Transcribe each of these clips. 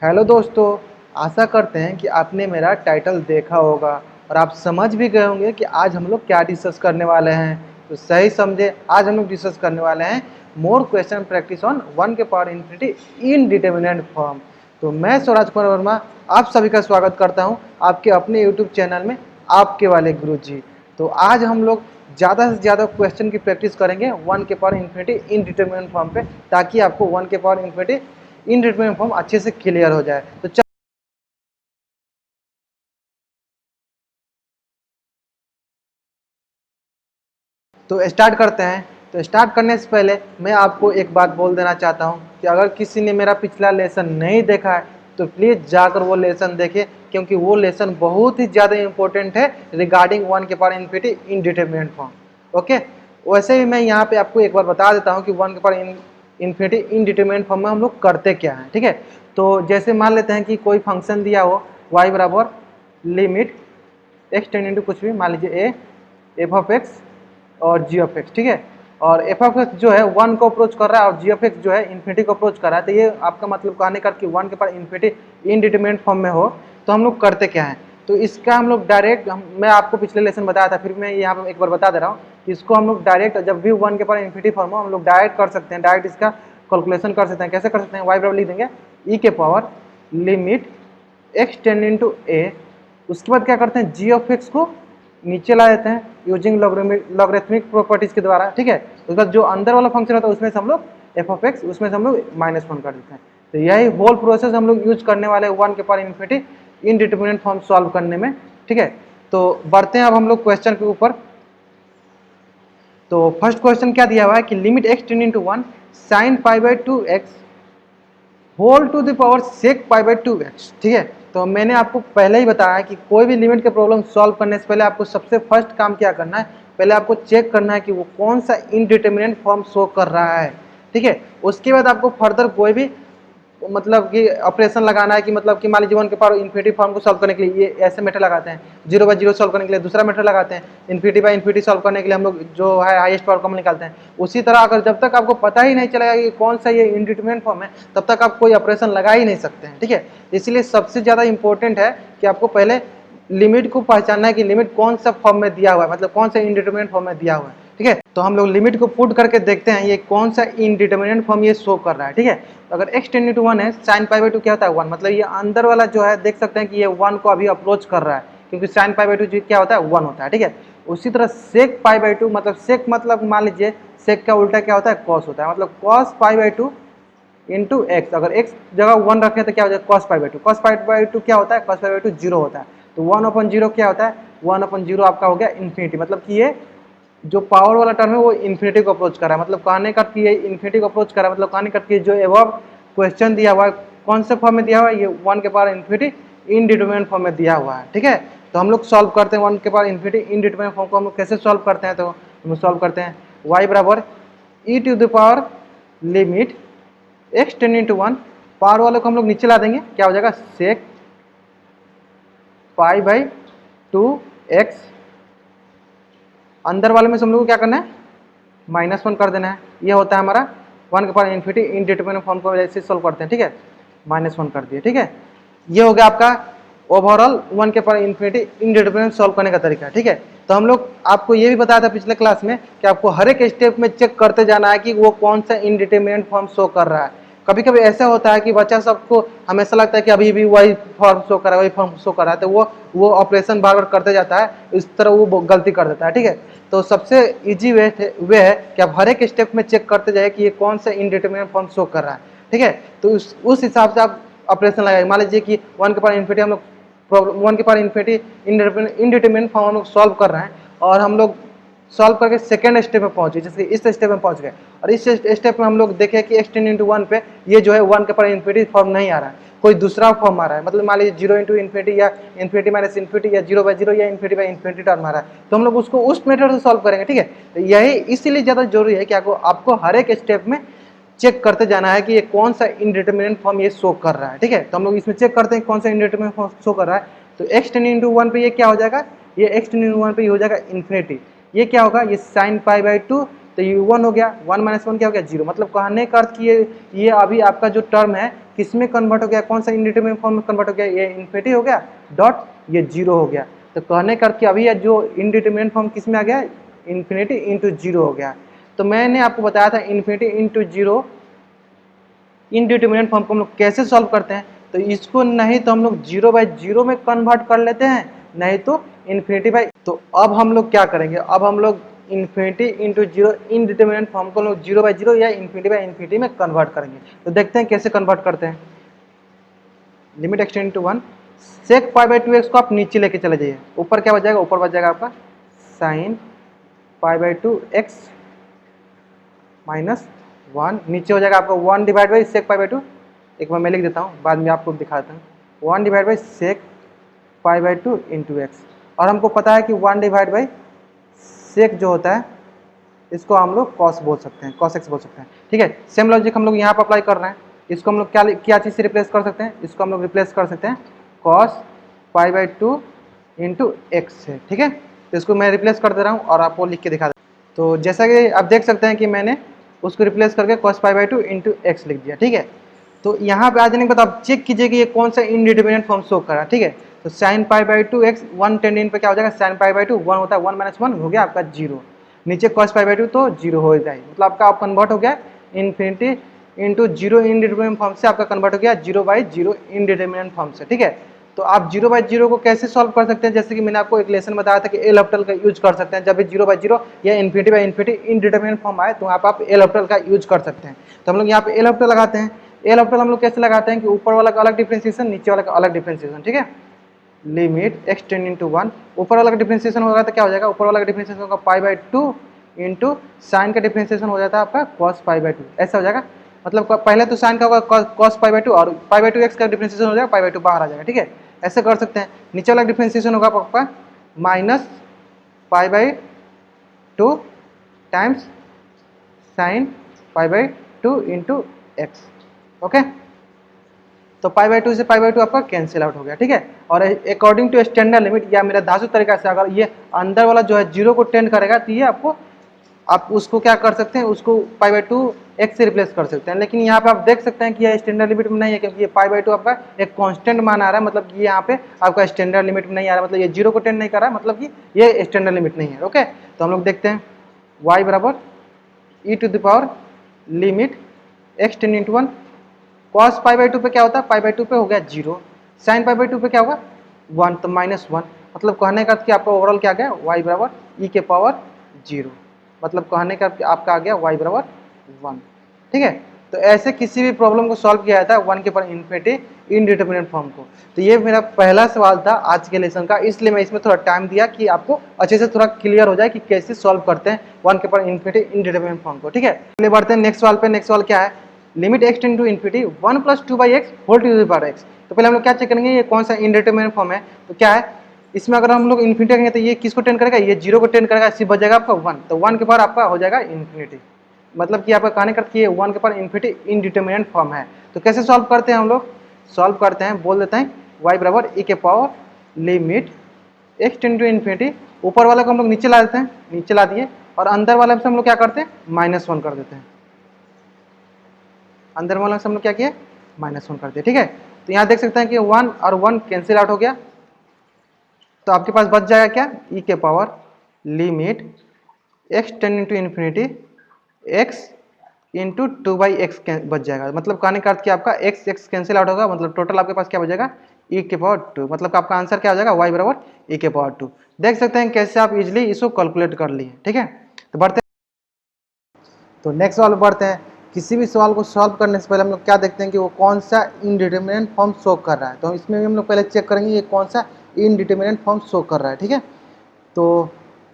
Hello दोस्तों। आशा करते हैं कि आपने मेरा टाइटल देखा होगा और आप समझ भी गए होंगे कि आज हम लोग क्या डिस्कस करने वाले हैं। तो सही समझे, आज हम लोग डिस्कस करने वाले हैं मोर क्वेश्चन प्रैक्टिस ऑन 1 के पावर इंफिनिटी इनडिटरमिनेट फॉर्म। तो मैं स्वराज कुमार वर्मा आप सभी का स्वागत करता हूं आपके अपने यूट्यूब चैनल में, आपके वाले गुरुजी। तो आज हम लोग ज़्यादा से ज़्यादा क्वेश्चन की प्रैक्टिस करेंगे 1 के पावर इंफिनिटी इनडिटरमिनेट फॉर्म पे, ताकि आपको 1 के पावर इंफिनिटी इनडिटरमिनेट फॉर्म अच्छे से क्लियर हो जाए। तो स्टार्ट करते हैं। तो स्टार्ट करने से पहले मैं आपको एक बात बोल देना चाहता हूं कि अगर किसी ने मेरा पिछला लेसन नहीं देखा है तो प्लीज़ जाकर वो लेसन देखें, क्योंकि वो लेसन बहुत ही ज़्यादा इंपॉर्टेंट है रिगार्डिंग 1 के power infinity indeterminate form. Okay, वैसे भी मैं यहाँ पे आपको एक बार बता देता हूँ कि 1 के पावर इंफिनिटी इनडिटरमिनेट फॉर्म में हम लोग करते क्या हैं। ठीक है, तो जैसे मान लेते हैं कि कोई फंक्शन दिया हो y बराबर लिमिट एक्स टेंडिंग टू कुछ भी, मान लीजिए ए एफ ऑफ एक्स और जी ऑफ एक्स। ठीक है, और एफ ऑफ एक्स जो है 1 को अप्रोच कर रहा है और जी ऑफ एक्स जो है इन्फिनिटी को अप्रोच कर रहा है। तो ये आपका मतलब कहने का कि 1 के पास इन्फिनिटी इनडिटरमिनेट फॉर्म में हो तो हम लोग करते क्या हैं। तो इसका हम लोग डायरेक्ट, मैं आपको पिछले लेसन बताया था, फिर मैं यहाँ पर एक बार बता दे रहा हूँ कि इसको हम लोग डायरेक्ट जब भी 1 के पास इन्फिनिटी फॉर्म हो हम लोग डायरेक्ट कर सकते हैं, डायरेक्ट इसका कैलकुलेशन कर सकते हैं। कैसे कर सकते हैं, वाई बराबर लिख देंगे ई के power limit x tending to a, उसके बाद क्या करते हैं जी ऑफ एक्स को नीचे ला देते हैं यूजिंग लॉगरिथमिक प्रॉपर्टीज के द्वारा। ठीक है, उसके बाद जो अंदर वाला फंक्शन होता है उसमें से हम लोग एफ ऑफ एक्स, उसमें से हम लोग -1 कर देते हैं। तो यही होल प्रोसेस हम लोग यूज करने वाले 1 के power infinity indeterminate form solve करने में। ठीक है, तो बढ़ते हैं अब हम लोग क्वेश्चन के ऊपर। तो फर्स्ट क्वेश्चन क्या दिया हुआ है कि limit x tending to 1 sine pi by 2x whole to the power sec pi by 2x। ठीक है, तो मैंने आपको पहले ही बताया कि कोई भी लिमिट के प्रॉब्लम सॉल्व करने से पहले आपको सबसे फर्स्ट काम क्या करना है, पहले आपको चेक करना है कि वो कौन सा इनडिटरमिनेट फॉर्म शो कर रहा है। ठीक है, उसके बाद आपको फर्दर कोई भी मतलब कि ऑपरेशन लगाना है कि मतलब कि मान लीजिए 1 के पावर इन्फिनिटी फॉर्म को सॉल्व करने के लिए ये ऐसे मेथड लगाते हैं, 0 बाई 0 सॉल्व करने के लिए दूसरा मेथड लगाते हैं, इन्फिनिटी बाई इन्फिनिटी सॉल्व करने के लिए हम लोग जो है हाईएस्ट पावर कॉमन निकालते हैं। उसी तरह अगर जब तक आपको पता ही नहीं चलेगा कि कौन सा ये इनडिटरमिनेट फॉर्म है तब तक आप कोई ऑपरेशन लगा ही नहीं सकते हैं। ठीक है, इसलिए सबसे ज़्यादा इंपॉर्टेंट है कि आपको पहले लिमिट को पहचानना है कि लिमिट कौन सा फॉर्म में दिया हुआ है, मतलब कौन सा इनडिटरमिनेट फॉर्म में दिया हुआ है। ठीक है, तो हम लोग लिमिट को पुट करके देखते हैं ये कौन सा इनडिटरमिनेट फॉर्म ये शो कर रहा है। ठीक है, तो अगर x टेंडिंग टू 1 है साइन पाई बाई 2 क्या होता है 1, मतलब ये अंदर वाला जो है देख सकते हैं कि ये 1 को अभी अप्रोच कर रहा है, क्योंकि साइन पाई बाई 2 क्या होता है 1 होता है। ठीक है, उसी तरह सेक पाई बाई 2, मतलब सेक मतलब मान लीजिए सेक का उल्टा क्या होता है कॉस होता है, मतलब cos pi by 2 into x. अगर एक्स जगह 1 रखें तो क्या हो जाए cos pi by 2, cos pi by 2 क्या होता है कॉस पाई बाई 2 0 होता है। तो 1/0 क्या होता है 1/0 आपका हो गया इन्फिनिटी, मतलब कि ये जो पावर वाला टर्म है वो इन्फिनिटी को अप्रोच कर रहा है, मतलब कहने का कि ये इन्फिनिटी को अप्रोच कर रहा है, मतलब कहने का कि जो एबव क्वेश्चन दिया हुआ है कौन से फॉर्म में दिया हुआ है, ये 1 के पावर इन्फिनिटी इनडिटरमिनेट फॉर्म में दिया हुआ है। ठीक है, तो हम लोग सॉल्व करते हैं 1 के पावर इन्फिनिटी इनडिटरमिनेट फॉर्म को हम लोग कैसे सॉल्व करते हैं। तो हम सॉल्व करते हैं y बराबर e to the power limit x tending to 1, पावर वाले को हम लोग नीचे ला देंगे, क्या हो जाएगा सेक पाई बाई 2x, अंदर वाले में से हम लोग को क्या करना है -1 कर देना है। ये होता है हमारा 1 के पावर इन्फिनिटी इनडिटरमिनेट फॉर्म को ऐसे सॉल्व करते हैं। ठीक है, -1 कर दिए। ठीक है, ये हो गया आपका ओवरऑल 1 के पावर इन्फिनिटी इनडिटरमिनेट सॉल्व करने का तरीका। ठीक है, तो हम लोग आपको ये भी बताया था पिछले क्लास में कि आपको हर एक स्टेप में चेक करते जाना है कि वो कौन सा इनडिटरमिनेट फॉर्म शो कर रहा है। कभी कभी ऐसा होता है कि बच्चा सबको हमेशा लगता है कि अभी भी वही फॉर्म शो कर रहा है, वही फॉर्म शो कर रहा है, तो वो ऑपरेशन बार बार करते जाता है, इस तरह वो गलती कर देता है। ठीक है, तो सबसे इजी वे है कि आप हर एक स्टेप में चेक करते जाए कि ये कौन सा इनडिटरमिनेट फॉर्म शो कर रहा है। ठीक है, तो उस हिसाब से आप ऑपरेशन लगाए। मान लीजिए कि 1 के पावर इन्फिनिटी हम लोग प्रॉब्लम 1 के पावर इन्फिनिटी इनडिटरमिनेट फॉर्म हम लोग सॉल्व कर रहे हैं और हम लोग सॉल्व करके सेकेंड स्टेप में पहुंचे, जैसे इस स्टेप में पहुंच गए और इस स्टेप में हम लोग देखें कि एक्स टेंडिंग टू 1 पे ये जो है 1 के पावर इन्फिनिटी फॉर्म नहीं आ रहा है, कोई दूसरा फॉर्म आ रहा है, मतलब मान लीजिए 0 इंटू इन्फिनिटी या इन्फिनिटी माइनस इन्फिनिटी या 0/0 या इन्फिनिटी बाई इन्फिनिटी टर्म आ रहा है, तो हम लोग उसको उस मेथड से सॉल्व करेंगे। ठीक है, तो यही इसीलिए ज़्यादा जरूरी है कि आपको हर एक स्टेप में चेक करते जाना है कि ये कौन सा इनडिटरमिनेट फॉर्म ये शो कर रहा है। ठीक है, तो हम लोग इसमें चेक करते हैं कौन सा इनडिटरमिनेट फॉर्म शो कर रहा है। तो एक्स टेंडिंग टू 1 पे ये क्या हो जाएगा, ये एक्स टेंडिंग टू 1 पे ये हो जाएगा इन्फिनिटी, ये क्या होगा ये साइन पाई बाई 2, तो ये 1 हो गया, 1 माइनस 1 क्या हो गया 0। मतलब कहने का अर्थ कि ये अभी आपका जो टर्म है किस में कन्वर्ट हो गया, कौन सा इंडिटरमिनेट फॉर्म में कन्वर्ट हो गया, ये इन्फिनिटी हो गया डॉट ये 0 हो गया। तो कहने का अर्थ कि अभी जो इंडिटरमिनेट फॉर्म किस में आ गया, इन्फिनिटी इंटू 0 हो गया। तो मैंने आपको बताया था इन्फिनिटी इंटू 0 इनडिटरमिनेट फॉर्म को हम लोग कैसे सॉल्व करते हैं। तो इसको नहीं तो हम लोग 0/0 में कन्वर्ट कर लेते हैं, नहीं तो इन्फिनिटी बाई। तो अब हम लोग क्या करेंगे, अब हम लोग इन्फिनिटी इंटू 0 इनडिटरमिनेट फॉर्म को लोग 0/0 या इन्फिनिटी बाई इन्फिनिटी में कन्वर्ट करेंगे। तो देखते हैं कैसे कन्वर्ट करते हैं। Limit extend to 1 sec π/2x को आप नीचे लेके चले जाइए, ऊपर क्या बच जाएगा, ऊपर बच जाएगा आपका साइन π/2x माइनस 1, नीचे हो जाएगा आपका 1 डिवाइड बाई सेक π/2। एक बार मैं लिख देता हूँ, बाद में आपको दिखाता हूँ। 1 divide by sec π/2 into x, और हमको पता है कि 1 डिवाइड बाई सेक जो होता है इसको हम लोग कॉस बोल सकते हैं, कॉस एक्स बोल सकते हैं। ठीक है, सेम लॉजिक हम लोग यहाँ पर अप्लाई कर रहे हैं। इसको हम लोग क्या चीज़ से रिप्लेस कर सकते हैं, इसको हम लोग रिप्लेस कर सकते हैं कॉस π/2 इंटू एक्स से। ठीक है, तो इसको मैं रिप्लेस कर दे रहा हूँ और आपको लिख के दिखा दे। तो जैसा कि आप देख सकते हैं कि मैंने उसको रिप्लेस करके cos π/2 इंटू एक्स लिख दिया। ठीक है, तो यहाँ पे आ जाने के बाद आप चेक कीजिए कि ये कौन सा इनडिटरमिनेट फॉर्म शो कर रहा है। ठीक है, तो sin π/2 x 1 टेंड पे क्या हो जाएगा, sin π/2 1 होता है, 1 माइनस 1 हो गया आपका 0, नीचे cos π/2 तो 0 हो जाए, मतलब आपका आप कन्वर्ट हो गया इन्फिनिटी इंटू 0 इनडिटरमिनेट फॉर्म से आपका कन्वर्ट हो गया 0/0 इनडिटरमिनेट फॉर्म से। ठीक है, तो आप 0/0 को कैसे सॉल्व कर सकते हैं, जैसे कि मैंने आपको एक लेसन बताया था कि एल ऑप्टल का यूज कर सकते हैं। जब भी 0/0 या infinity by infinity indeterminate form आए तो आप एल ऑप्टल का यूज कर सकते हैं। तो हम लोग यहाँ पे एल ऑप्टल लगाते हैं। एल ऑप्टल हम लोग कैसे लगाते हैं कि ऊपर वाला का अलग डिफरेंशिएशन, नीचे वाला का अलग डिफरेंशिएशन। ठीक है, लिमिट x टेंडिंग टू 1, ऊपर वाला का डिफरेंशिएशन होगा तो क्या हो जाएगा, ऊपर वाला का डिफरेंशिएशन होगा π/2 इंटू साइन का डिफरेंशिएशन हो जाता है आपका cos π/2, ऐसा हो जाएगा। मतलब पहले तो साइन का होगा cos π/2 और π/2 x का डिफरेंशिएशन हो जाएगा, π/2 बाहर आ जाएगा। ठीक है, ऐसे कर सकते हैं। नीचे वाला डिफरेंशिएशन होगा आपका minus π/2 times sine π/2 into x. Okay, तो π/2 से π/2 आपका कैंसिल आउट हो गया। ठीक है, और अकॉर्डिंग टू स्टैंडर्ड लिमिट या मेरा धासु तरीका से अगर ये अंदर वाला जो है 0 को टेंड करेगा तो ये आपको आप उसको क्या कर सकते हैं, उसको π/2 x से रिप्लेस कर सकते हैं। लेकिन यहाँ पे आप देख सकते हैं कि ये स्टैंडर्ड लिमिट में नहीं है, क्योंकि ये π/2 आपका एक कांस्टेंट मान आ रहा है, मतलब कि यहाँ पे आपका स्टैंडर्ड लिमिट में नहीं आ रहा, मतलब ये 0 को टेंड नहीं कर रहा है, मतलब कि ये स्टैंडर्ड लिमिट नहीं है। ओके, तो हम लोग देखते हैं y बराबर e⁻ limit x tending to 1 cos π/2 पे क्या होता है, π/2 पे हो गया 0, sin π/2 पे क्या होगा 1, तो -1। मतलब कहने का कि आपका ओवरऑल क्या गया, y बराबर e⁻0, मतलब कहने का आपका आ गया y बराबर 1। ठीक है, तो ऐसे किसी भी प्रॉब्लम को सॉल्व किया जाता है 1 के पर इन्फिनिटी इनडिटरमिनेट फॉर्म को। तो ये मेरा पहला सवाल था आज के लेसन का, इसलिए मैं इसमें थोड़ा टाइम दिया कि आपको अच्छे से थोड़ा क्लियर हो जाए कि कैसे सॉल्व करते हैं 1 के पर इन्फिनिटी इनडिटरमिनेट फॉर्म को। ठीक है, चलिए बढ़ते हैं नेक्स्ट सवाल पे। नेक्स्ट सवाल क्या है, limit x tend to infinity 1 + 2/x whole to the power x। तो पहले हम लोग क्या चेक करेंगे ये कौन सा इनडिटरमिनेट फॉर्म है। तो क्या है इसमें, अगर हम लोग इन्फिनिटी करेंगे तो ये किसको टेंड करेगा, ये 0 को टेंड करेगा, इसी बच जाएगा आपका 1, तो 1 के पावर आपका हो जाएगा इन्फिनिटी। मतलब कि आपका कहने का कि 1 के पावर इन्फिनिटी इनडिटरमिनेट फॉर्म है। तो कैसे सॉल्व करते हैं हम लोग, सॉल्व करते हैं, बोल देते हैं y बराबर e⁻ limit x tend to infinity, ऊपर वाला को हम लोग नीचे ला देते हैं, नीचे ला दिए, और अंदर वाला से हम लोग क्या करते हैं -1 कर देते हैं, अंदर वाला से हम लोग क्या किया -1 कर दिया। ठीक है, तो यहाँ देख सकते हैं कि 1 और 1 कैंसिल आउट हो गया, तो आपके पास बच जाएगा क्या e⁻ limit x tending to infinity x into 2/x बच जाएगा। मतलब कहने का अर्थ कि आपका x कैंसिल आउट होगा, मतलब टोटल आपके पास क्या बचेगा e⁻2, मतलब आपका आंसर क्या हो जाएगा y बराबर e⁻2। देख सकते हैं कैसे आप इजिली इसको कैलकुलेट कर लिए। ठीक है, तो बढ़ते हैं, तो नेक्स्ट सवाल बढ़ते हैं। किसी भी सवाल को सॉल्व करने से पहले हम लोग क्या देखते हैं कि वो कौन सा इनडिटरमिनेट फॉर्म शो कर रहा है। तो इसमें भी हम लोग पहले चेक करेंगे ये कौन सा इनडिटरमिनेट फॉर्म शो कर रहा है। ठीक है, तो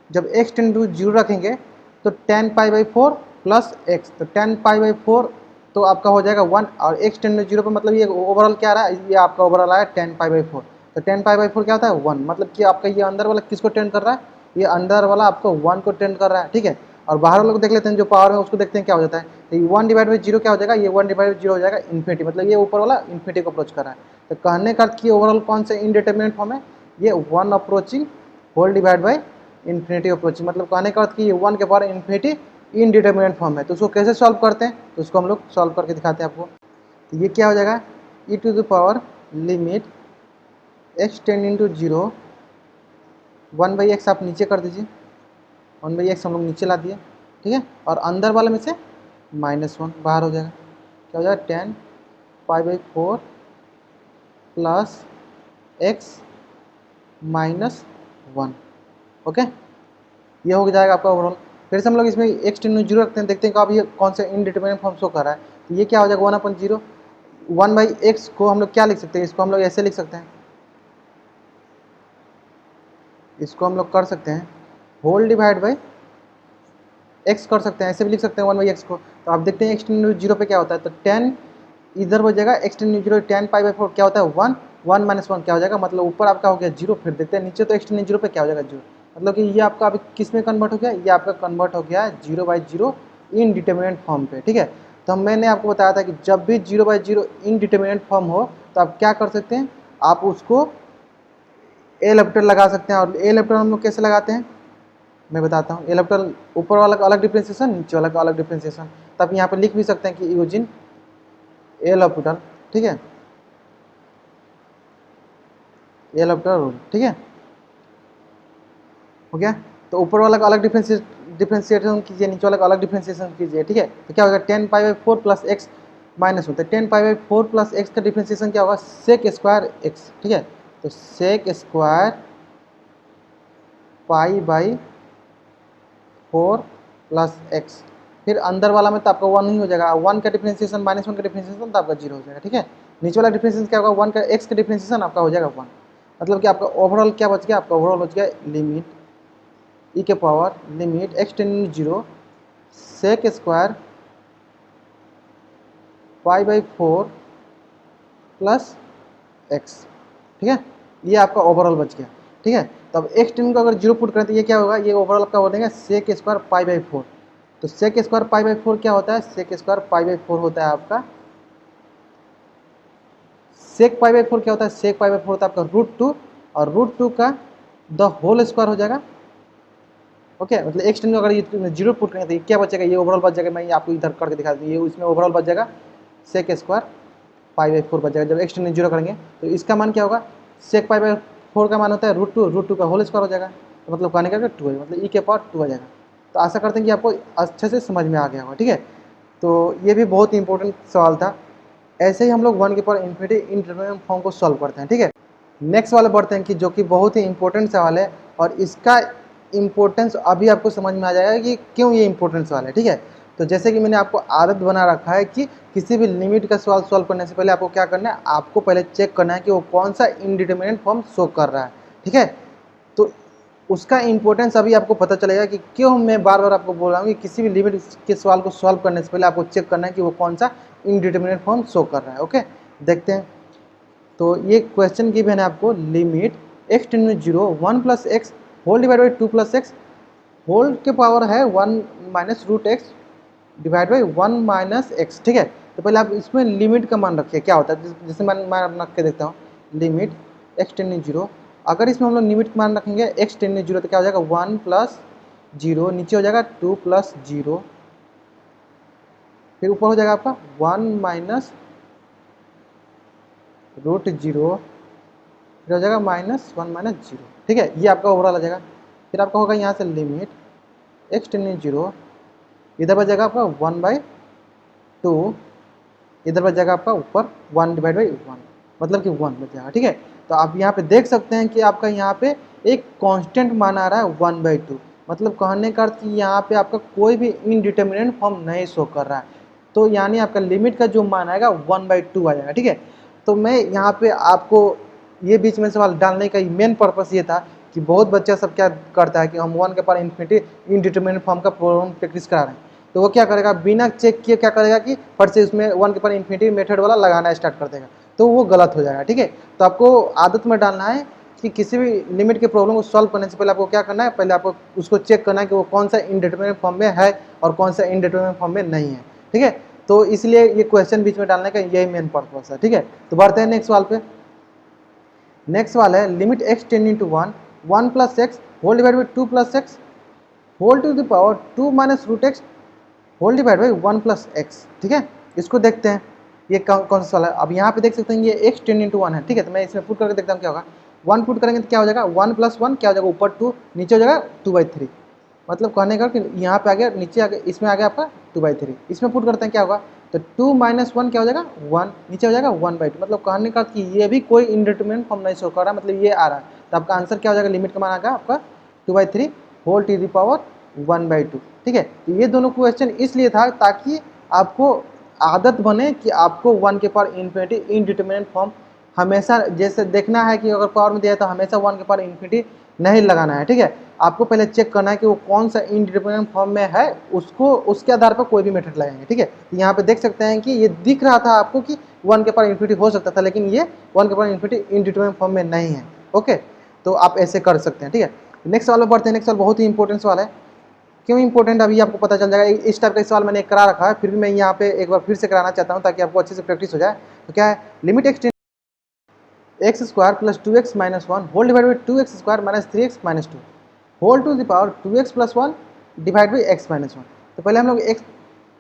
जब x टेंड टू 0 रखेंगे तो tan π/4 प्लस x, तो tan π/4 तो आपका हो जाएगा 1, और x टेंड टू 0 पर मतलब ये ओवरऑल क्या आ रहा है, ये आपका ओवरऑल आया tan π/4। तो tan π/4 क्या होता है 1, मतलब कि आपका ये अंदर वाला किसको टेंड कर रहा है, ये अंदर वाला आपको 1 को टेंड कर रहा है। ठीक है, और बाहर वाले को देख लेते हैं जो पावर में, उसको देखते हैं क्या हो जाता है। तो 1 डिवाइड बाई 0 क्या हो जाएगा, ये 1 डिवाइड बाई 0 हो जाएगा इन्फिनिटी, मतलब ये ऊपर वाला इन्फिनिटी को अप्रोच कर रहा है। तो कहने का कि ओवरऑल कौन सा इनडिटरमिनेट फॉर्म है, ये 1 approaching whole divide by infinity approaching, मतलब कहने का अर्थ कि ये 1 के पावर इन्फिनिटी इनडिटर्मिनेट फॉर्म है। तो उसको कैसे सॉल्व करते हैं, तो उसको हम लोग सॉल्व करके दिखाते हैं आपको। तो ये क्या हो जाएगा, e to the power limit x tending to 0 1/x आप नीचे कर दीजिए, 1/x हम लोग नीचे ला दिए, ठीक है। और अंदर वाले में से -1 बाहर हो जाएगा, क्या हो जाएगा 10π/4 प्लस x -1। ओके, ये हो जाएगा आपका ओवरऑल। फिर से हम लोग इसमें x टेंडिंग टू 0 रखते हैं, देखते हैं कब ये कौन सा इनडिटरमिनेट फॉर्म शो कर रहा है। तो ये क्या हो जाएगा 1/0, 1/x को हम लोग क्या लिख सकते हैं, इसको हम लोग ऐसे लिख सकते हैं, इसको हम लोग कर सकते हैं होल डिवाइड बाई x कर सकते हैं, ऐसे भी लिख सकते हैं 1/x को। तो आप देखते हैं x टेंडिंग टू 0 पे क्या होता है, तो 10 इधर हो जाएगा, x टेंडिंग टू 0 10π/4 क्या होता है 1, 1 - 1 क्या हो जाएगा, मतलब ऊपर आपका हो गया 0। फिर देखते हैं नीचे, तो x टेंडिंग 0 पे क्या हो जाएगा 0, मतलब कि ये आपका अभी किस में कन्वर्ट हो गया, ये आपका कन्वर्ट हो गया 0/0 इनडिटरमिनेट फॉर्म पे, ठीक है। तो मैंने आपको बताया था कि जब भी 0/0 इनडिटरमिनेट फॉर्म हो तो आप क्या कर सकते हैं, आप उसको एल ऑर्बिटल लगा सकते हैं। और एल ऑर्बिटल हम लोग कैसे लगाते हैं मैं बताता हूँ। एल ऑर्बिटल ऊपर वाला का अलग डिफ्रेंसिएशन, नीचे वाला का अलग डिफ्रेंसिएशन। तब यहाँ पे लिख भी सकते हैं कि यूजिन एल ऑर्बिटल, ठीक है, एल ऑर्बिटल रूल, ठीक है, हो गया। तो ऊपर वाला का अलग डिफ्रेंसिएशन कीजिए, नीचे वाला का अलग डिफ्रेंसिएशन कीजिए, ठीक है। तो क्या होगा 10π/4 प्लस x माइनस होता है 10π/4 प्लस x का डिफ्रेंसिएशन क्या होगा सेक स्क्वायर x, ठीक है। तो सेक स्क्वायर π/4 प्लस x, फिर अंदर वाला में तो आपका 1 ही हो जाएगा, 1 का डिफ्रेंसिएशन -1 का डिफ्रेंसिएशन तो आपका 0 हो जाएगा, ठीक है। नीचे वाला डिफ्रेंसिएशन क्या होगा 1 का x का डिफ्रेंसिएशन आपका हो जाएगा 1, मतलब कि आपका ओवरऑल क्या बच गया, आपका ओवरऑल बच गया लिमिट e के power limit x tending to 0 sec square π/4 plus x, ठीक है। ये आपका ओवरऑल बच गया, ठीक है। तब x टेंडिंग को अगर 0 पुट करें तो ये क्या होगा, ये ओवरऑल आपका हो जाएगा सेक स्क्वायर π/4। तो सेक स्क्वायर π/4 क्या होता है, सेक स्क्वायर π/4 होता है आपका, सेक π/4 क्या होता है, सेक π/4 होता है आपका √2, और √2 का द होल स्क्वायर हो जाएगा। ओके, मतलब x टेंडिंग अगर ये 0 पुट करेंगे तो ये क्या बचेगा, ये ओवरऑल बच जाएगा। मैं आपको इधर करके दिखा दूँ, ये उसमें ओवरऑल बच जाएगा सेक स्क्वायर π/4 बच जाएगा। जब x टेंडिंग 0 करेंगे तो इसका मान क्या होगा, सेक π/4 का मान होता है √2 का होल स्क्वायर हो जाएगा, तो मतलब कहने का 2 है, मतलब e के पावर 2 आ जाएगा। तो आशा करते हैं कि आपको अच्छे से समझ में आ गया होगा, ठीक है। तो ये भी बहुत इंपॉर्टेंट सवाल था। ऐसे ही हम लोग 1 के पावर इन्फिनिटी इनडिटरमिनेट फॉर्म को सॉल्व करते हैं, ठीक है। नेक्स्ट वाला बढ़ते हैं कि जो कि बहुत ही इंपॉर्टेंट सवाल है, और इसका इम्पोर्टेंस अभी आपको समझ में आ जाएगा कि क्यों ये इंपॉर्टेंट सवाल है, ठीक है। तो जैसे कि मैंने आपको आदत बना रखा है कि किसी भी लिमिट का सवाल सॉल्व करने से पहले आपको क्या करना है, आपको पहले चेक करना है कि वो कौन सा इनडिटरमिनेट फॉर्म शो कर रहा है, ठीक है। तो उसका इंपॉर्टेंस अभी आपको पता चलेगा कि क्यों मैं बार बार आपको बोल रहा हूँ कि किसी भी लिमिट के सवाल को सॉल्व करने से पहले आपको चेक करना है कि वो कौन सा इनडिटरमिनेट फॉर्म शो कर रहा है। ओके, देखते हैं। तो ये क्वेश्चन गिवन है आपको, limit x tending to 0 1 plus x whole divide by 2 plus x whole के पावर है 1 minus √x divide by 1 minus x, ठीक है। तो पहले आप इसमें लिमिट का मान रखिए, क्या होता है, जैसे मैं रख के देखता हूँ, लिमिट x टेंडिंग 0, अगर इसमें हम लोग लिमिट मान रखेंगे x टेंडिंग 0 तो क्या हो जाएगा 1 प्लस 0, नीचे हो जाएगा 2 प्लस 0, फिर ऊपर हो जाएगा आपका 1 माइनस √0, फिर हो जाएगा -1 माइनस 0, ठीक है। ये आपका ओवरऑल आ जाएगा। फिर आपका होगा यहाँ से लिमिट x टेंडिंग 0, इधर बच जाएगा आपका 1/2, इधर बच जाएगा आपका ऊपर 1 डिवाइड बाई 1, मतलब कि 1 बच जाएगा, ठीक है। तो आप यहाँ पे देख सकते हैं कि आपका यहाँ पे एक कांस्टेंट मान आ रहा है 1/2, मतलब कहने का अर्थ कि यहाँ पे आपका कोई भी इनडिटरमिनेट फॉर्म नहीं शो कर रहा है। तो यानी आपका लिमिट का जो मान आएगा 1/2 आ जाएगा, ठीक है। तो मैं यहाँ पे आपको ये बीच में सवाल डालने का मेन पर्पस ये था कि बहुत बच्चा सब क्या करता है कि हम 1 के पावर इन्फिनिटी इनडिटरमिनेट फॉर्म का प्रॉब्लम प्रैक्टिस करा रहे हैं, तो वो क्या करेगा, बिना चेक किए क्या करेगा कि फट से उसमें 1 के पावर इन्फिनिटी मेथड वाला लगाना स्टार्ट कर देगा, तो वो गलत हो जाएगा, ठीक है। तो आपको आदत में डालना है कि किसी भी लिमिट के प्रॉब्लम को सॉल्व करने से पहले आपको क्या करना है, पहले आपको उसको चेक करना है कि वो कौन सा इनडिटरमिनेट फॉर्म में है और कौन सा इनडिटरमिनेट फॉर्म में नहीं है, ठीक है। तो इसलिए ये क्वेश्चन बीच में डालने का यही मेन पर्पस है, ठीक है। तो बढ़ते हैं नेक्स्ट सवाल पे। नेक्स्ट सवाल है, limit x tending to 1 1 plus x whole divide by 2 plus x whole to the power 2 minus √x whole divide by 1 plus x, ठीक है। इसको देखते हैं ये कौन सा वाला है। अब यहाँ पे देख सकते हैं ये एक्स टेन इंटू वन है, ठीक है। तो मैं इसमें पुट करके देखता हूँ क्या होगा। 1 पुट करेंगे तो क्या हो जाएगा, 1 प्लस 1 क्या हो जाएगा, ऊपर 2 नीचे हो जाएगा 2/3। मतलब कहने का कि यहाँ पे आ गया, नीचे आ गया, इसमें आ गया आपका 2/3। इसमें पुट करते हैं क्या होगा, तो 2 माइनस 1 क्या हो जाएगा 1, नीचे हो जाएगा 1/2। मतलब कहने का कि ये भी कोई इंडिटरमिनेंट फॉर्म नहीं शो कर रहा है, मतलब ये आ रहा है। तो आपका आंसर क्या हो जाएगा, लिमिट का मान आ गया आपका 2/3 होल टू द पावर 1/2, ठीक है। तो ये दोनों क्वेश्चन इसलिए था ताकि आपको आदत बने कि आपको 1 के पावर इन्फिनिटी इनडिटरमिनेंट फॉर्म हमेशा, जैसे देखना है कि अगर पावर में दिया है तो हमेशा 1 के पावर इन्फिनिटी नहीं लगाना है, ठीक है। आपको पहले चेक करना है कि वो कौन सा इनडिटरमिनेंट फॉर्म में है, उसको उसके आधार पर कोई भी मेथड लगाएंगे, ठीक है। तो यहाँ पे देख सकते हैं कि ये दिख रहा था आपको कि 1 के पावर इन्फिनिटी हो सकता था, लेकिन ये 1 के पावर इन्फिनिटी इनडिटरमिनेंट फॉर्म में नहीं है, ओके। तो आप ऐसे कर सकते हैं, ठीक है। नेक्स्ट सवाल में बढ़ते हैं। नेक्स्ट सवाल बहुत ही इंपॉर्टेंट सवाल है। क्यों इंपॉर्टेंट अभी आपको पता चल जाएगा। इस टाइप का सवाल मैंने करा रखा है, फिर भी मैं यहाँ पे एक बार फिर से कराना चाहता हूँ ताकि आपको अच्छे से प्रैक्टिस हो जाए। तो क्या है, limit x square plus 2x minus 1 whole divide by 2x square minus 3x minus 2 whole to the power 2x plus 1 divide by x minus 1। तो पहले हम लोग x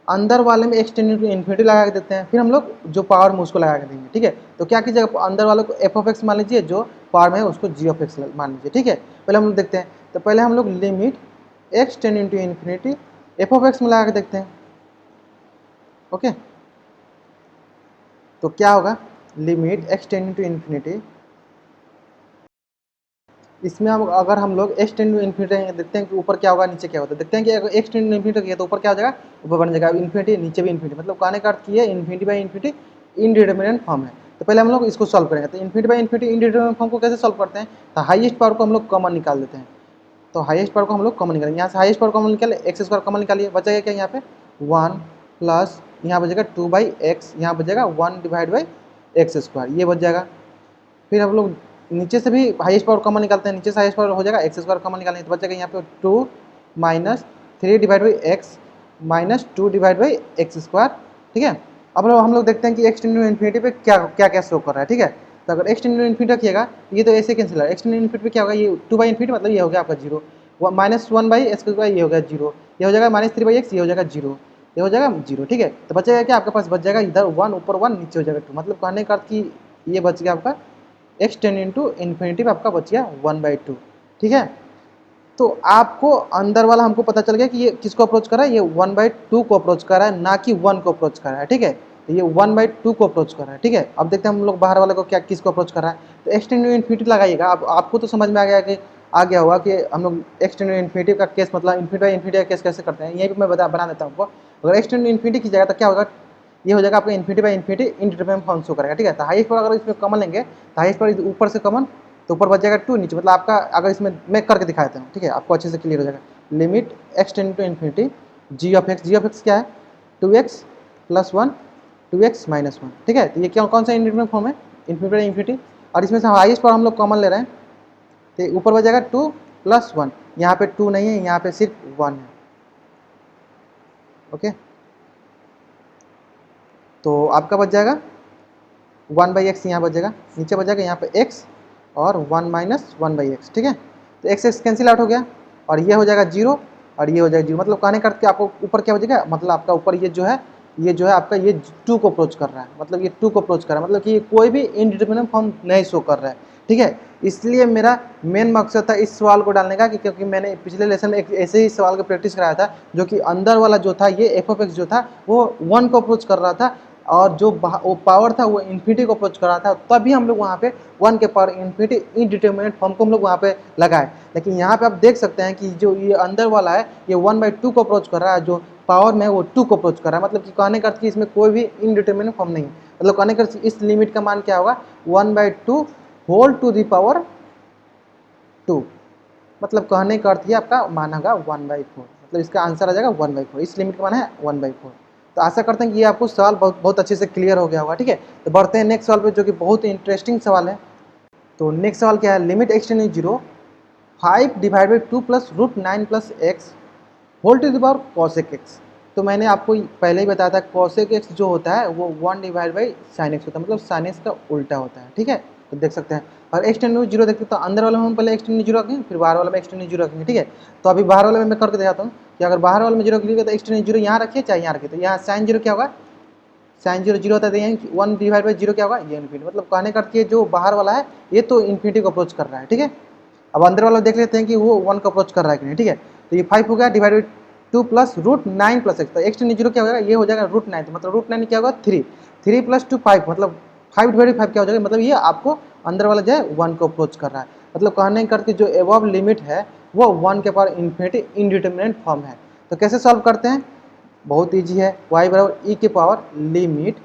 अंदर वाले में x टेंड टू इन्फिनिटी लगा के देते हैं, फिर हम लोग जो पावर में उसको लगा के देंगे, ठीक है। तो क्या कीजिएगा, अंदर वाले को f ऑफ x मान लीजिए, जो पावर में है उसको g ऑफ x मान लीजिए, ठीक है। पहले हम लोग देखते हैं। तो पहले हम लोग limit x tend into infinity f of x में लगा के देखते हैं, ओके। तो क्या होगा, limit x tend into infinity, इसमें अगर हम लोग x टेंड टू इन्फिनिटी देखते हैं कि ऊपर क्या होगा नीचे क्या होता है। देखते हैं कि अगर x टेंड टू इन्फिनिटी किया तो ऊपर क्या हो जाएगा, ऊपर बन जाएगा इन्फिनिटी, नीचे भी इन्फिनिटी। मतलब कहने का अर्थ ये infinity by infinity indeterminate form है। तो पहले हम लोग इसको सॉल्व करेंगे। तो infinity by infinity indeterminate form को कैसे सॉल्व करते हैं, तो हाईएस्ट पावर को हम लोग कॉमन निकाल देते हैं। तो हाईएस्ट पावर को हम लोग कॉमन निकालेंगे, यहाँ से हाईएस्ट पावर कॉमन निकाले, एक्स स्क्वायर कॉमन निकालिए, बचेगा क्या यहाँ पे 1 प्लस यहाँ बचेगा 2/x, यहाँ बचेगा 1 डिवाइड बाई एक्स स्क्वायर, ये बच जाएगा। फिर हम लोग नीचे से भी हाईएस्ट पावर कॉमन निकालते हैं, नीचे से हाईएस्ट पावर हो जाएगा एक्स स्क्वायर कॉमन निकालेंगे, तो बचेगा यहाँ पे 2 minus 3 divide by x minus 2 divide by x square, ठीक है। अब हम लोग देखते हैं कि एक्स टेंड टू इन्फिनिटी पे क्या क्या क्या शो कर रहा है, ठीक है। तो अगर एक्स टेंड टू इन्फिनिटी रखिएगा तो ये तो ऐसे कैंसिल है, एक्स टेंड टू इन्फिनिटी पे क्या होगा, ये 2/इन्फिनिटी मतलब ये हो गया आपका 0, माइनस 1/x स्क्वायर ये हो गया 0, ये हो जाएगा माइनस 3/x, ये हो जाएगा 0, ये हो जाएगा 0, ठीक है। तो बचेगा क्या आपके पास, बच जाएगा इधर 1 ऊपर 1 नीचे हो जाएगा 2। मतलब कहने का अर्थ कि ये बच गया आपका एक्स टेंड इंटू इन्फिनिटी में आपका बच गया 1/2, ठीक है। तो आपको अंदर वाला हमको पता चल गया कि ये किसको अप्रोच कर रहा है, ये 1/2 को अप्रोच कर रहा है, ना कि 1 को अप्रोच कर रहा है, ठीक है। तो ये 1/2 को अप्रोच कर रहा है, ठीक है। अब देखते हैं हम लोग बाहर वाले को क्या किसको अप्रोच कर रहा है। तो एक्स टेंड टू इन्फिनिटी लगाइएगा। अब आपको तो समझ में आ गया होगा कि हम लोग एक्स टेंड टू इन्फिनिटी का केस, मतलब इन्फिनिटी बाई इन्फिनिटी का केस कैसे करते हैं, यही मैं बना देता हूँ आपको। अगर एक्स टेंड टू इन्फिनिटी की जाएगा तो क्या होगा, ये हो जाएगा आपका infinity by infinity indeterminate form show करेगा, ठीक है। तो हाईएस्ट पर अगर इसमें कॉमन लेंगे तो हाईएस्ट पर ऊपर से कॉमन, तो ऊपर बच जाएगा 2, नीचे मतलब आपका, अगर इसमें मैं करके दिखा देता हूँ, ठीक है, आपको अच्छे से क्लियर हो जाएगा। Limit x tend to infinity g of x क्या है 2x प्लस 1 2x माइनस 1, ठीक है। तो ये क्या कौन सा इनडिटरमिनेंट फॉर्म है, इन्फिनिटी बाई इन्फिनिटी, और इसमें से हाईएस्ट पर हम लोग कॉमन ले रहे हैं, तो ऊपर बच जाएगा 2 प्लस 1, यहाँ पे 2 नहीं है, यहाँ पे सिर्फ 1 है, ओके। तो आपका बच जाएगा 1/x, यहाँ बच जाएगा, नीचे बच जाएगा यहाँ पे x और 1 माइनस 1/x, ठीक है। तो x कैंसिल आउट हो गया और ये हो जाएगा 0 और ये हो जाएगा 0। मतलब कहने का अर्थ कि आपको ऊपर क्या बचेगा, मतलब आपका ऊपर ये जो है आपका ये 2 को अप्रोच कर रहा है, मतलब ये 2 को अप्रोच कर रहा है, मतलब कि ये कोई भी इनडिटरमिनेंट फॉर्म नहीं शो कर रहा है, ठीक है। इसलिए मेरा मेन मकसद था इस सवाल को डालने का कि क्योंकि मैंने पिछले लेसन में एक ऐसे ही सवाल का प्रैक्टिस कराया था, जो कि अंदर वाला जो था ये एफ ऑफ एक्स जो था वो 1 को अप्रोच कर रहा था और जो वो पावर था वो इन्फिनिटी को अप्रोच कर रहा था, तभी हम लोग वहाँ पे 1 के पावर इन्फिनिटी इनडिटरमिनेट फॉर्म को हम लोग वहाँ पे लगाए। लेकिन यहाँ पे आप देख सकते हैं कि जो ये अंदर वाला है ये 1/2 को अप्रोच कर रहा है, जो पावर में है वो 2 को अप्रोच कर रहा है। मतलब कि कहने का अर्थ कि इसमें कोई भी इनडिटरमिनेट फॉर्म नहीं है। मतलब कहने का अर्थ इस लिमिट का मान क्या होगा 1/2 होल टू द पावर 2। मतलब कहने का अर्थ ये आपका मान होगा 1/4, मतलब इसका आंसर आ जाएगा 1/4, इस लिमिट का मान है 1/4। तो आशा करते हैं कि ये आपको सवाल बहुत अच्छे से क्लियर हो गया होगा, ठीक है। तो बढ़ते हैं नेक्स्ट सवाल पे, जो कि बहुत ही इंटरेस्टिंग सवाल है। तो नेक्स्ट सवाल क्या है, limit x tend 0 5 divide by 2 plus root 9 plus x whole to the power cosec x. तो मैंने आपको पहले ही बताया था कॉसेक एक्स जो होता है वो 1 डिवाइड बाई साइन एक्स होता है, मतलब साइन एक्स का उल्टा होता है, ठीक है। तो देख सकते हैं। और एक्स टेंडिंग टू जीरो देखते हैं तो अंदर वाले में हम पहले एक्स टेंडिंग जीरो रखेंगे, फिर बाहर वाले में एक्स टेंडिंग जीरो रखेंगे, ठीक है। तो अभी बाहर वाले में मैं करके दिखाता हूँ कि अगर बाहर वाले में जीरो क्लिक तो एक्स टेंडिंग जीरो यहाँ रखिए चाहे यहाँ रखिए, तो यहाँ साइन जीरो क्या होगा, साइन जीरो जीरो होता है, यहाँ 1 डिवाइड बाई जीरो क्या होगा, ये इन्फिनिटी। मतलब कहने का अर्थ ये जो बाहर वाला है ये तो इन्फिनिटी को अप्रोच कर रहा है, ठीक है। अब अंदर वाला देख लेते हैं कि वो 1 को अप्रोच कर रहा है कि नहीं, ठीक है। तो ये 5 हो गया divide by 2 plus root 9 plus x, तो एक्स टेंडिंग जीरो क्या हो जाएगा, ये हो जाएगा रूट 9, तो मतलब रूट 9 क्या होगा 3, 3 प्लस 2 5, मतलब 5 डिवाइड 5 क्या हो जाएगा, मतलब ये आपको अंदर वाला जो है 1 को अप्रोच कर रहा है। मतलब कहने का अर्थ जो एबव लिमिट है वो 1 के पावर इन्फिनिटी इनडिटरमिनेट फॉर्म है। तो कैसे सॉल्व करते हैं, बहुत ईजी है, y बराबर ई के power limit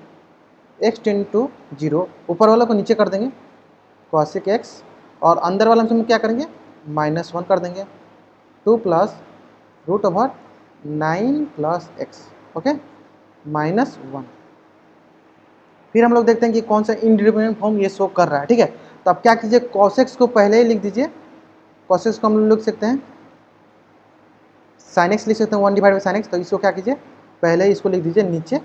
x tend to zero, ऊपर वाला को नीचे कर देंगे कॉसिक एक्स, और अंदर वाला हम क्या करेंगे -1 कर देंगे, 2 plus root over 9 plus x, okay -1। फिर हम लोग देखते हैं कि कौन सा इनडिटरमिनेट फॉर्म ये शो कर रहा है, ठीक है। तो अब क्या कीजिए, कॉसेक्स को पहले ही लिख दीजिए, कॉसेक्स को हम लोग लिख सकते हैं साइन एक्स लिख सकते हैं 1 डिवाइड बाई साइन एक्स, तो इसको क्या कीजिए पहले ही इसको लिख दीजिए नीचे,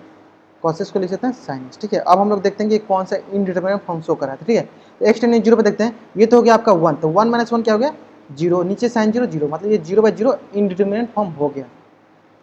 कॉसेक्स को लिख सकते हैं साइन एक्स, ठीक है। अब हम लोग देखते हैं कि कौन सा इनडिटरमिनेट फॉर्म शो कर रहा है, ठीक है। तो एक्स टेंडिंग जीरो पे देखते हैं, ये तो हो गया आपका 1, तो 1 - 1 क्या हो गया 0, नीचे साइन जीरो जीरो, मतलब ये 0/0 इनडिटरमिनेट फॉर्म हो गया,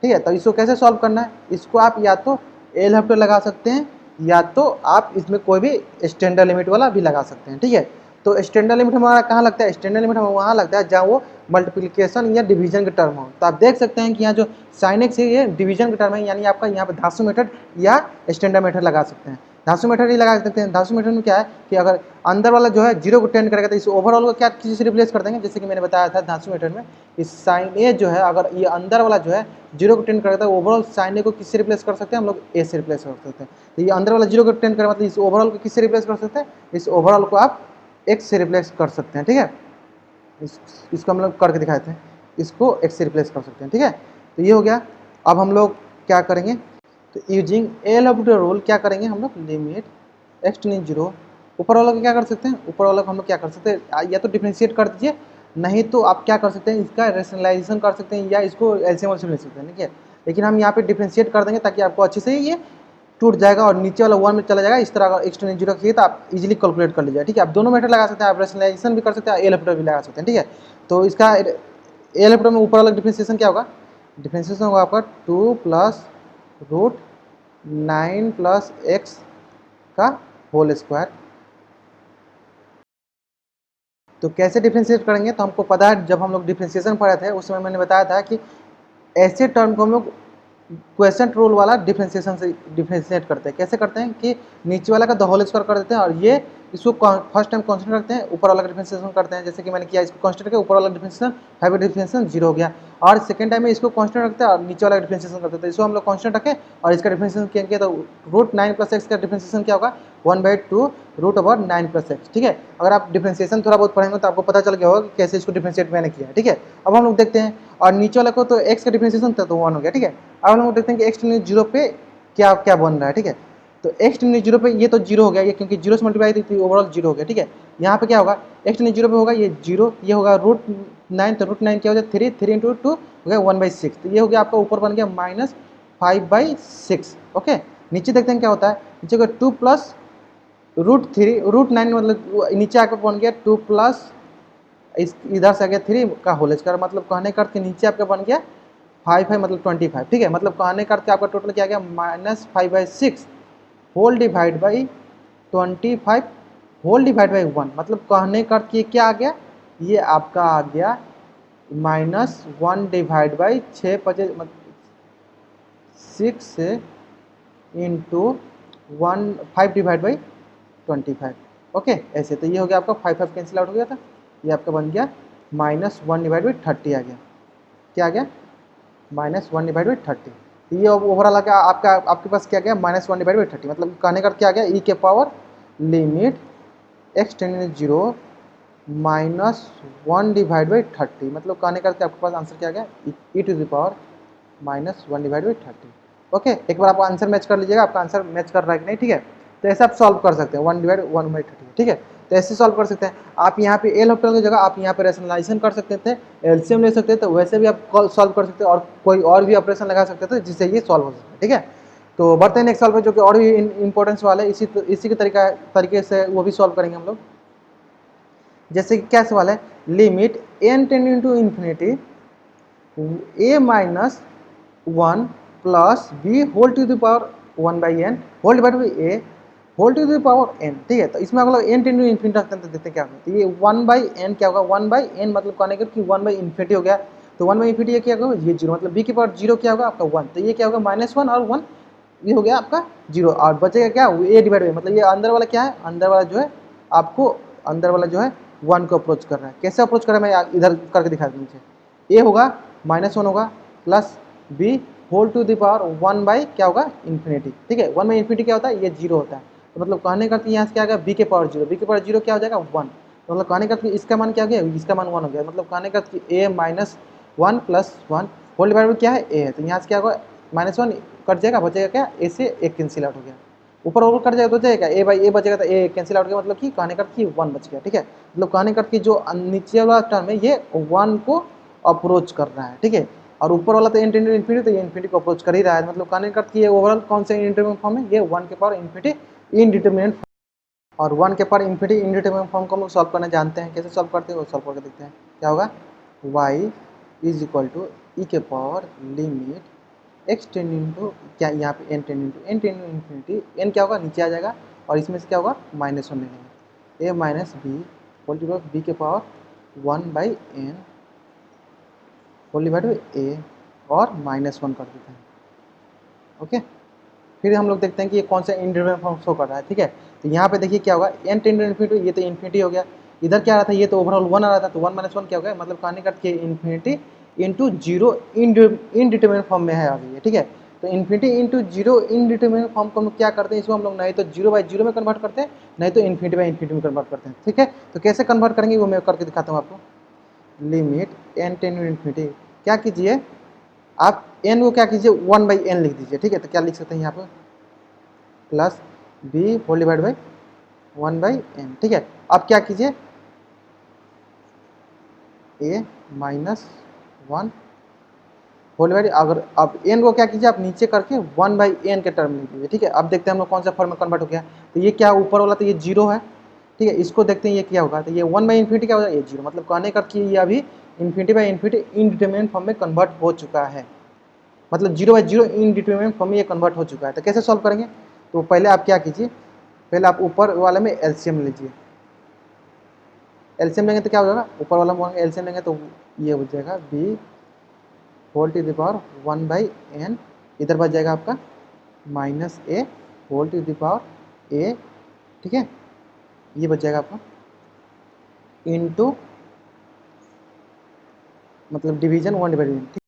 ठीक है। तो इसको कैसे सॉल्व करना है, इसको आप या तो एल हेप्टर लगा सकते हैं या तो आप इसमें कोई भी स्टैंडर्ड लिमिट वाला भी लगा सकते हैं, ठीक है। तो स्टैंडर्ड लिमिट हमारा कहाँ लगता है, स्टैंडर्ड लिमिट हमारा वहाँ लगता है जहाँ वो मल्टीप्लिकेशन या डिवीजन के टर्म हो। तो आप देख सकते हैं कि यहाँ जो साइन एक्स है ये डिवीजन के टर्म है, यानी आपका यहाँ पे धासु मेथड या स्टैंडर्ड मेथड लगा सकते हैं। धासु मेथड ही लगा सकते हैं। धासु मेथड में क्या है कि अगर अंदर वाला जो है 0 को टेंड करेगा तो इस ओवरऑल को क्या किसी से रिप्लेस कर देंगे, जैसे कि मैंने बताया था धासु मेथड में, इस साइन ए जो है अगर ये अंदर वाला जो है 0 को टेंड करेगा तो ओवरऑल साइन ए को किससे रिप्लेस कर सकते हैं, हम लोग ए से रिप्लेस कर सकते हैं। तो ये अंदर वाला 0 को टेंड करेगा मतलब इस ओवरऑल को किससे रिप्लेस कर सकते हैं, इस ओवरऑल को आप एक्स से रिप्लेस कर सकते हैं, ठीक है। इसको हम लोग करके दिखाते हैं, इसको एक्स से रिप्लेस कर सकते हैं, ठीक है। तो ये हो गया। अब हम लोग क्या करेंगे, तो यूजिंग एल हेप्टर रूल क्या करेंगे हम लोग, लिमिट एक्स टेंडिंग जीरो, ऊपर वाला को क्या कर सकते हैं, ऊपर वाला को हम लोग क्या कर सकते हैं, या तो डिफरेंशिएट कर दीजिए, नहीं तो आप क्या कर सकते हैं इसका रेशनलाइजेशन कर सकते हैं या इसको एलसीएम ले सकते हैं, ठीक है। लेकिन हम यहाँ पे डिफरेंशिएट कर देंगे ताकि आपको अच्छे से ये टूट जाएगा और नीचे वाला 1 में चला जाएगा। इस तरह अगर एक्स टेंडिंग जीरो चाहिए तो आप इजीली कैलकुलेट कर लीजिए, ठीक है। आप दोनों मेथड लगा सकते हैं, आप रेशनलाइजेशन भी कर सकते हैं, एल हेप्टर भी लगा सकते हैं, ठीक है। तो इसका एल हेप्टर में ऊपर वाला डिफरेंशिएशन क्या होगा, डिफरेंशिएशन होगा आपका 2 प्लस रूट 9 प्लस एक्स का होल स्क्वायर। तो कैसे डिफरेंशिएट करेंगे, तो हमको पता है जब हम लोग डिफरेंशिएशन पढ़े थे उस समय मैंने बताया था कि ऐसे टर्म को हम लोग क्वेश्चन रूल वाला डिफरेंशिएशन से डिफरेंशिएट करते हैं। कैसे करते हैं कि नीचे वाला का द होल स्क्वायर कर देते हैं और ये इसको फर्स्ट टाइम कांस्टेंट रखते हैं, ऊपर वाला का डिफरेंशिएशन करते हैं, जैसे कि मैंने किया, इसको कांस्टेंट करके ऊपर वाला डिफरेंशिएशन 5 डिफरेंशिएशन 0 हो गया, और सेकंड टाइम में इसको कांस्टेंट रखते हैं और नीचे वाला डिफरेंशिएशन करते हैं। तो इसको हम लोग कांस्टेंट रखें और इसका डिफरेंशिएशन किया तो रूट 9 प्लस एक्स का डिफरेंशिएशन क्या होगा 1/2 रूट ओवर 9 प्लस एक्स, ठीक है। अगर आप डिफरेंशिएशन थोड़ा बहुत पढ़ेंगे तो आपको पता चल गया होगा कि कैसे इसको डिफरेंशिएट मैंने किया है, ठीक है। अब हम लोग देखते हैं, और नीचे वाला को तो एक्स का डिफरेंशिएशन था तो 1 हो गया, ठीक है। अब हम लोग देखते हैं कि एक्स टेंडिंग जीरो पे क्या क्या बन रहा है, ठीक है। तो एक्स टेंडिंग जीरो पे ये तो 0 हो गया, ये क्योंकि 0 से मल्टीप्लाई थी ओवरऑल 0 हो गया, ठीक है। यहाँ पे क्या होगा, एक्स टेंडिंग जीरो पे होगा ये 0, ये होगा रूट 9, तो रूट 9 क्या हो जाए 3, 3 × 2 हो गया 1/6, तो ये हो गया आपका ऊपर बन गया -5/6, ओके। नीचे देखते हैं क्या होता है, नीचे का 2 प्लस रूट 3 रूट 9 मतलब नीचे आकर बन गया 2 प्लस इस इधर से आ गया 3 का होल स्क्वायर, मतलब कहने का अर्थ नीचे आपका बन गया 5 मतलब 25, ठीक है। मतलब कहने का अर्थ आपका टोटल क्या गया -5/6 whole divide by 25 whole divide by 1, मतलब कहने का अर्थ ये क्या आ गया, ये आपका आ गया -1 divide by 6 into 5 divide by 25, okay ऐसे। तो ये हो गया आपका 5 कैंसिल आउट हो गया था, ये आपका बन गया -1 डिवाइड बाई 30 आ गया, क्या आ गया -1 डिवाइड बाई 30। तो ये ओवरऑल आ गया आपका, आपके पास क्या गया -1 डिवाइड बाई 30, मतलब कहने का क्या आ गया ई के power limit x tending zero -1 divide by 30, मतलब कहने का आपके पास आंसर क्या आ गया e to the power -1 divide by 30, okay. एक बार आप आंसर मैच कर लीजिएगा, आपका आंसर मैच कर रहा है कि नहीं, ठीक है। तो ऐसे आप सॉल्व कर सकते हैं 1 डिवाइड 1/30, ठीक है। तो ऐसे सॉल्व कर सकते हैं आप। यहाँ पे एल हेप्टर की जगह आप यहाँ पे रेशनलाइजेशन कर सकते थे, एलसीएम ले सकते थे, तो वैसे भी आप सॉल्व कर सकते हैं और कोई और भी ऑपरेशन लगा सकते थे जिससे ये सॉल्व हो सकता है, ठीक है। तो बढ़ते हैं नेक्स्ट सॉल्व पे जो कि और भी इंपॉर्टेंस वाले इसी के तरीके से वो भी सॉल्व करेंगे हम लोग। जैसे कि क्या सवाल है, limit n tending to infinity a minus 1 plus b whole to the power 1 by n whole divide by a whole to the power n, ठीक है। तो इसमें अगर n टेंडिंग टू इन्फिनिटी रखते हैं तो देखते हैं क्या होगा, तो ये 1 बाई एन क्या होगा, 1 बाई एन मतलब कहने का कि 1 बाई इन्फिनिटी हो गया, तो 1 बाई इन्फिनिटी ये क्या होगा, ये जीरो, मतलब b की पावर जीरो क्या होगा आपका 1, तो ये क्या होगा -1 और 1, ये हो गया आपका जीरो, और बचेगा क्या a डिवाइड बाई, मतलब ये अंदर वाला क्या है, अंदर वाला जो है आपको अंदर वाला जो है 1 को अप्रोच कर रहा है। कैसे अप्रोच कर रहा है मैं इधर करके दिखा दूँ नीचे, a होगा -1 होगा plus b whole to the power 1 by क्या होगा इन्फिनिटी, ठीक है। 1 बाई इन्फिनिटी क्या होता है, ये जीरो होता है, तो मतलब कहने का यहाँ से क्या होगा b के पावर जीरो, b के पावर जीरो क्या हो जाएगा 1, तो मतलब कहने का इसका मान क्या हो गया, इसका मान 1 हो गया, मतलब कहने का a -1 plus 1 whole divide by क्या है a है, तो यहाँ से क्या होगा -1 कट जाएगा, बचेगा क्या, a से एक कैंसिल आउट हो गया, ऊपर ओवर कट जाएगा तो जाएगा a बाई a बचेगा, तो a कैंसिल आउट हो गया, मतलब कि कहने का 1 बच गया, ठीक है। मतलब कहने का जो नीचे वाला टर्म है ये 1 को अप्रोच कर रहा है, ठीक है, और ऊपर वाला तो n टेंडिंग टू इन्फिनिटी, तो ये इन्फिनिटी को अप्रोच कर ही रहा है, मतलब कहने का ये ओवरऑल कौन सा इंडिटरमिनेट फॉर्म है, ये 1 के पावर इन्फिनिटी इनडिटरमिनेट, और 1 के पावर इन्फिनिटी इनडिटरमिनेट फॉर्म को हम लोग सॉल्व करना जानते हैं, कैसे सॉल्व करते हैं वो सॉल्व करके देखते हैं। क्या होगा, y is equal to e के power limit x tending to क्या, यहाँ पे n tending to infinity, n क्या होगा नीचे आ जाएगा, और इसमें से क्या होगा -1 ले लेंगे, a minus b whole to b के power 1 by n whole divide by a और -1 कर देते हैं, ओके। फिर हम लोग देखते हैं कि ये कौन सा इंडिटरमिनेट फॉर्म शो कर रहा है, ठीक है। तो यहाँ पे देखिए क्या होगा, n टेंडिंग टू इन्फिनिटी, ये तो इन्फिनिटी हो गया, इधर क्या आ रहा था, ये तो ओवरऑल 1 आ रहा था, तो 1 -1 क्या हो गया, मतलब कहने का infinity into zero indeterminate form में है आ गई है, ठीक है। तो infinity into zero indeterminate form को हम लोग क्या करते हैं, इसको हम लोग नहीं तो 0 बाई जीरो में कन्वर्ट करते हैं, नहीं तो इन्फिनिटी बाई इन्फिनिटी में कन्वर्ट करते हैं, ठीक है। तो कैसे कन्वर्ट करेंगे वो मैं करके दिखाता हूँ आपको। Limit n tending to infinity, क्या कीजिए आप n को क्या कीजिए 1 बाई एन लिख दीजिए, ठीक है। तो क्या लिख सकते हैं यहाँ पर, plus b whole divide by 1 by n, ठीक है। अब क्या कीजिए a माइनस 1 होल डिवाइड, अगर अब n को क्या कीजिए आप नीचे करके 1 बाई एन के टर्म लिख दीजिए, ठीक है। अब देखते हैं हम लोग कौन सा फॉर्म में कन्वर्ट हो गया, तो ये क्या ऊपर वाला तो ये जीरो है, ठीक है। इसको देखते हैं ये क्या होगा, तो ये 1 बाई इन्फिनिटी क्या होगा, ये जीरो, मतलब कहने का कि ये अभी infinity by infinity indeterminate form में कन्वर्ट हो चुका है, मतलब 0 बाई जीरो इनडिटरमिनेट फॉर्म में ये कन्वर्ट हो चुका है। तो कैसे सॉल्व करेंगे, तो पहले आप क्या कीजिए, पहले आप ऊपर वाले में एलसीएम लीजिए, एलसीएम लेंगे तो क्या हो जाएगा, ऊपर वाला में एलसीएम लेंगे तो ये हो जाएगा b whole to the power 1 by n, इधर बच जाएगा आपका minus a whole to the power a, ठीक है, ये बच जाएगा आपका इनटू मतलब डिवीजन 1 डिवाइड एन, ठीक।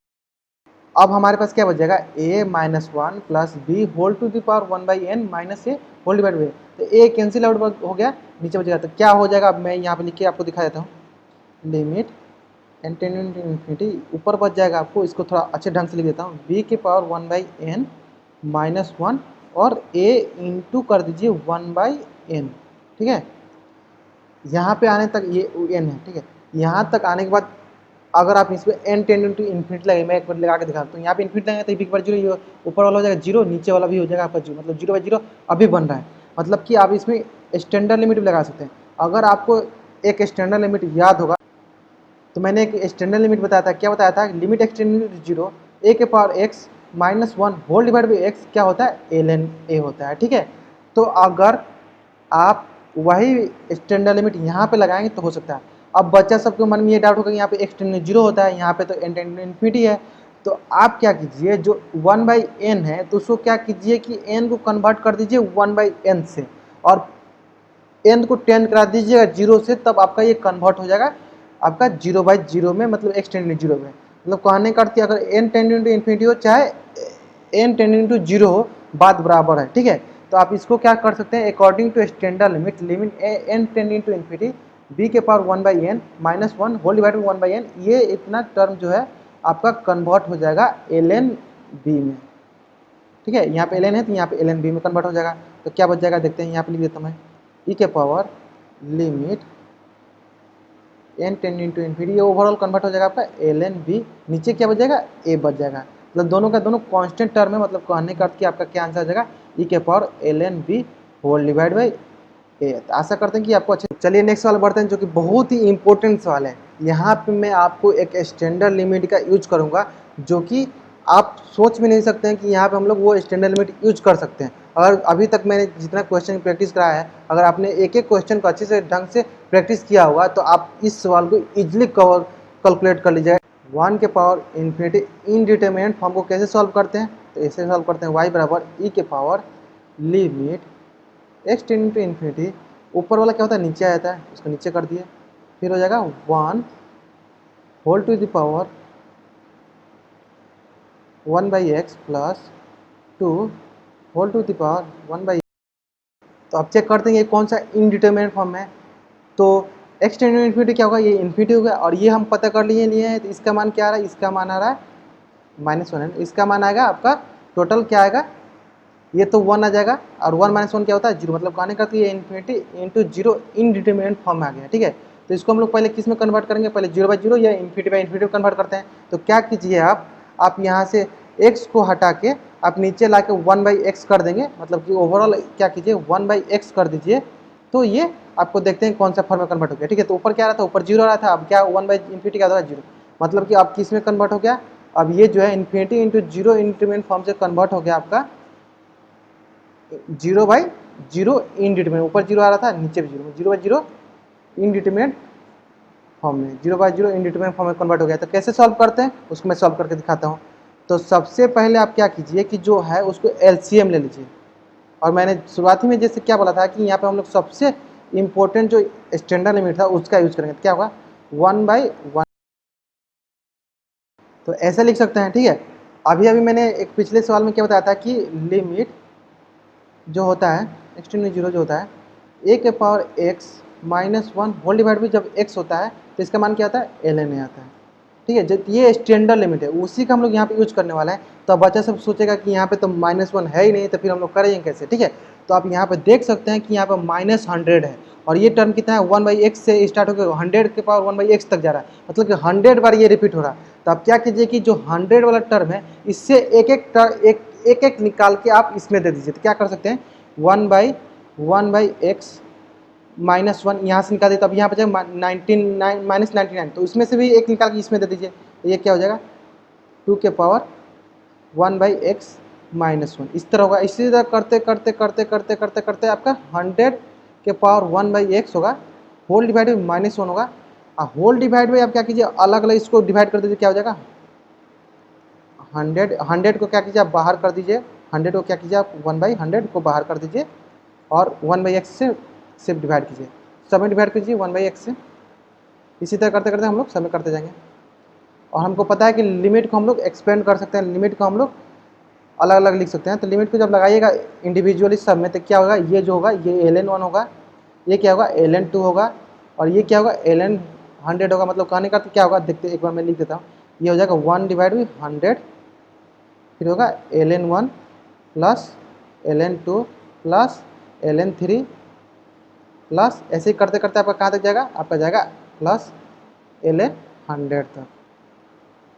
अब हमारे पास क्या बच जाएगा, a minus 1 plus b whole to the power 1 by n minus a whole divide by, तो a कैंसिल आउट हो गया, नीचे बच गया, तो क्या हो जाएगा, अब मैं यहाँ पे लिख के आपको दिखा देता हूँ, limit n tending to infinity, ऊपर बच जाएगा आपको, इसको थोड़ा अच्छे ढंग से लिख देता हूँ, b के पावर 1 बाई एन माइनस 1 और a इंटू कर दीजिए 1 बाई एन, ठीक है। यहाँ पे आने तक ये n है, ठीक है। यहाँ तक आने के बाद अगर आप इसमें n टेंडिंग टू इन्फिनिटी लगे, मैं एक बार लगा के दिखा, तो यहाँ पे इन्फिनिटी लगेगा तो b के पावर जीरो, ऊपर वाला हो जाएगा जीरो, नीचे वाला भी हो जाएगा आपका जीरो, मतलब 0 बाई जीरो अभी बन रहा है, मतलब कि आप इसमें स्टैंडर्ड लिमिट भी लगा सकते हैं। अगर आपको एक स्टैंडर्ड लिमिट याद होगा तो मैंने एक स्टैंडर्ड लिमिट बताया था, क्या बताया था, limit x tending to zero a के power x minus 1 whole divide by x क्या होता है, ln a होता है, ठीक है। तो अगर आप वही स्टैंडर्ड लिमिट यहाँ पे लगाएंगे तो हो सकता है। अब बच्चा सबके मन में ये डाउट होगा कि यहाँ पे एक्स टेंडिंग जीरो होता है, यहाँ पे तो n टेंडिंग इन्फिनिटी है, तो आप क्या कीजिए, जो 1 बाई एन है तो उसको क्या कीजिए कि n को कन्वर्ट कर दीजिए 1 बाई एन से, और n को 10 करा दीजिएगा जीरो से, तब आपका ये कन्वर्ट हो जाएगा आपका 0 बाई जीरो में, मतलब x टेंडिंग जीरो में, मतलब कहने का अर्थ अगर n टेंडिंग टू इन्फिनिटी हो चाहे n टेंडिंग टू जीरो हो, बात बराबर है, ठीक है। तो आप इसको क्या कर सकते हैं, according to standard limit, limit n tending to infinity b के power 1 by n minus 1 whole divide by 1 by n, ये इतना टर्म जो है आपका कन्वर्ट हो जाएगा ln b में, ठीक है। यहाँ पे ln है तो यहाँ पे ln b में कन्वर्ट हो जाएगा, तो क्या बच जाएगा देखते हैं, यहाँ पे लिख देता हूँ मैं, e के power limit n tending to infinity, ये ओवरऑल कन्वर्ट हो जाएगा आपका ln b, नीचे क्या बच जाएगा, a बच जाएगा, मतलब दोनों का दोनों कांस्टेंट टर्म है, मतलब कहने का अर्थ कि आपका क्या आंसर आ जाएगा, e के power ln b whole divide by a. तो आशा करते हैं कि आपको अच्छे। चलिए नेक्स्ट सवाल बढ़ते हैं, जो कि बहुत ही इंपॉर्टेंट सवाल है। यहाँ पे मैं आपको एक स्टैंडर्ड लिमिट का यूज करूँगा, जो कि आप सोच भी नहीं सकते हैं कि यहाँ पे हम लोग वो स्टैंडर्ड लिमिट यूज कर सकते हैं। और अभी तक मैंने जितना क्वेश्चन प्रैक्टिस कराया है, अगर आपने एक एक क्वेश्चन को अच्छे से ढंग से प्रैक्टिस किया होगा तो आप इस सवाल को इजिली कैलकुलेट कर लीजिएगा। 1 के पावर इन्फिनिटी इनडिटरमिनेट फॉर्म को कैसे सॉल्व करते हैं, तो ऐसे सॉल्व करते हैं। y बराबर e के power limit x tending to infinity, ऊपर वाला क्या होता है नीचे आ जाता है, उसको नीचे कर दिए, फिर हो जाएगा 1 whole to the power 1/x plus 2 whole to the power 1/। तो अब चेक करते हैं ये कौन सा इनडिटरमिनेट फॉर्म है। तो x टेंडिंग टू इन्फिनिटी क्या होगा, ये इन्फिनिटी हो गया, और ये हम पता कर लिए हैं। तो इसका मान क्या आ रहा है, इसका मान आ रहा है -1 है। इसका मान आएगा आपका टोटल क्या आएगा, ये तो 1 आ जाएगा, और 1 - 1 क्या होता है 0, मतलब कहने का ये इन्फिनिटी इंटू 0 इनडिटरमिनेट फॉर्म में आ गया। ठीक है, तो इसको हम लोग पहले किस में कन्वर्ट करेंगे, पहले 0/0 या इन्फिनिटी कन्वर्ट करते हैं। तो क्या कीजिए आप यहाँ से x को हटा के आप नीचे ला के 1/x कर देंगे, मतलब कि ओवरऑल क्या कीजिए 1/x कर दीजिए। तो ये आपको देखते हैं कौन सा फॉर्म में कन्वर्ट हो गया। ठीक है, तो ऊपर क्या आ रहा था, ऊपर 0 आ रहा था, अब क्या 1/∞ क्या हो रहा है 0, मतलब कि आप किस में कन्वर्ट हो गया, अब ये जो है इन्फिनिटी इंटू 0 इनडिटरमिनेट फॉर्म से कन्वर्ट हो गया आपका 0/0 इनडिटरमिनेट। ऊपर 0 आ रहा था, नीचे भी 0, 0/0 इनडिटरमिनेट फॉर्म में, 0/0 इनडिटरमिनेट फॉर्म में कन्वर्ट हो गया। तो कैसे सॉल्व करते हैं उसको मैं सॉल्व करके दिखाता हूँ। तो सबसे पहले आप क्या कीजिए कि जो है उसको एलसीएम ले लीजिए। और मैंने शुरुआती में जैसे क्या बोला था कि यहाँ पे हम लोग सबसे इम्पोर्टेंट जो स्टैंडर्ड लिमिट था उसका यूज करेंगे। तो क्या होगा 1/1, तो ऐसे लिख सकते हैं। ठीक है, अभी मैंने एक पिछले सवाल में क्या बताया था कि लिमिट जो होता है x टेंडिंग टू 0 जो होता है a के पावर x -1 होल डिवाइड में जब x होता है तो इसका मान क्या आता है ln आता है। ठीक है, जब ये स्टैंडर्ड लिमिट है उसी का हम लोग यहाँ पे यूज करने वाला है। तो अब बच्चा सब सोचेगा कि यहाँ पे तो -1 है ही नहीं, तो फिर हम लोग करेंगे कैसे। ठीक है, तो आप यहाँ पे देख सकते हैं कि यहाँ पे -100 है, और ये टर्म कितना है 1/x से स्टार्ट होकर 100 के पावर 1/x तक जा रहा है, मतलब कि 100 बार ये रिपीट हो रहा है। तो आप क्या कीजिए कि जो 100 वाला टर्म है इससे एक एक निकाल के आप इसमें दे दीजिए। तो क्या कर सकते हैं 1/x -1 यहाँ से निकाल दिए, तो अब यहाँ पर जाए -99, तो इसमें से भी एक निकाल के इसमें दे दीजिए। तो ये क्या हो जाएगा 2 के पावर 1/x -1, इस तरह होगा। इसी तरह करते करते करते करते करते करते आपका 100 के पावर 1/x होगा, होल डिवाइड में -1 होगा, और होल डिवाइड में आप क्या कीजिए अलग अलग इसको डिवाइड कर दीजिए। क्या हो जाएगा 100 को क्या कीजिए आप बाहर कर दीजिए, 100 को क्या कीजिए आप 1/100 को बाहर कर दीजिए, और 1/x से सिर्फ डिवाइड कीजिए, सब में डिवाइड कीजिए 1/x से। इसी तरह करते करते हम लोग सब में करते जाएंगे। और हमको पता है कि लिमिट को हम लोग एक्सपेंड कर सकते हैं, लिमिट को हम लोग अलग अलग लिख सकते हैं। तो लिमिट को जब लगाइएगा इंडिविजुअली सब में, तो क्या होगा ये जो होगा ये ln1 होगा, ये क्या होगा ln2 होगा, और ये क्या होगा ln100 होगा। मतलब कहने का तो क्या होगा देखते एक बार मैं लिख देता हूँ, ये हो जाएगा 1/100, फिर होगा ln1 plus ln2 plus ln3 plus, ऐसे ही करते करते आपका कहाँ तक जाएगा, आपका जाएगा प्लस ln100 तक।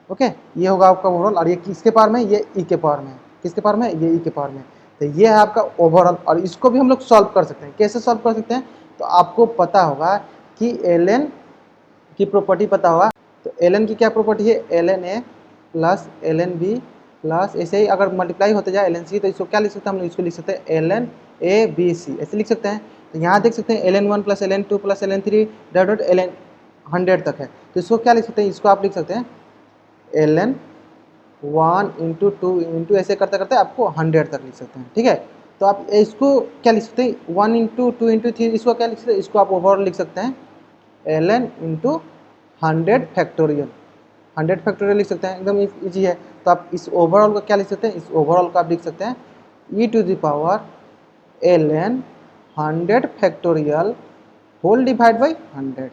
ओके, ये होगा आपका ओवरऑल, और ये किसके पावर में, ये ई के पावर में, किसके पावर में, ये ई के पावर में। तो ये है आपका ओवरऑल, और इसको भी हम लोग सॉल्व कर सकते हैं। कैसे सॉल्व कर सकते हैं, तो आपको पता होगा कि ln की प्रॉपर्टी पता होगा। तो ln की क्या प्रॉपर्टी है, ln a plus ln b plus, ऐसे ही अगर मल्टीप्लाई होते जाए ln c, तो इसको क्या लिख सकते हैं हम लोग, इसको लिख सकते हैं ln a b c, ऐसे लिख सकते हैं। तो यहाँ देख सकते हैं ln1 plus ln2 plus ln3 dot ln100 तक है। तो इसको क्या लिख सकते हैं, इसको आप लिख सकते हैं ln1 इंटू 2 इंटू, ऐसे करते करते आपको 100 तक लिख सकते हैं। ठीक है, तो आप इसको क्या लिख सकते हैं 1 इंटू 2 इंटू 3, इसको क्या लिख सकते हैं, इसको आप ओवरऑल लिख सकते हैं ln इंटू 100 फैक्टोरियल, 100 फैक्टोरियल लिख सकते हैं, एकदम इजी है। तो आप इस ओवरऑल को क्या लिख सकते हैं, इस ओवरऑल को आप लिख सकते हैं e to the power ln 100 factorial whole divide by 100।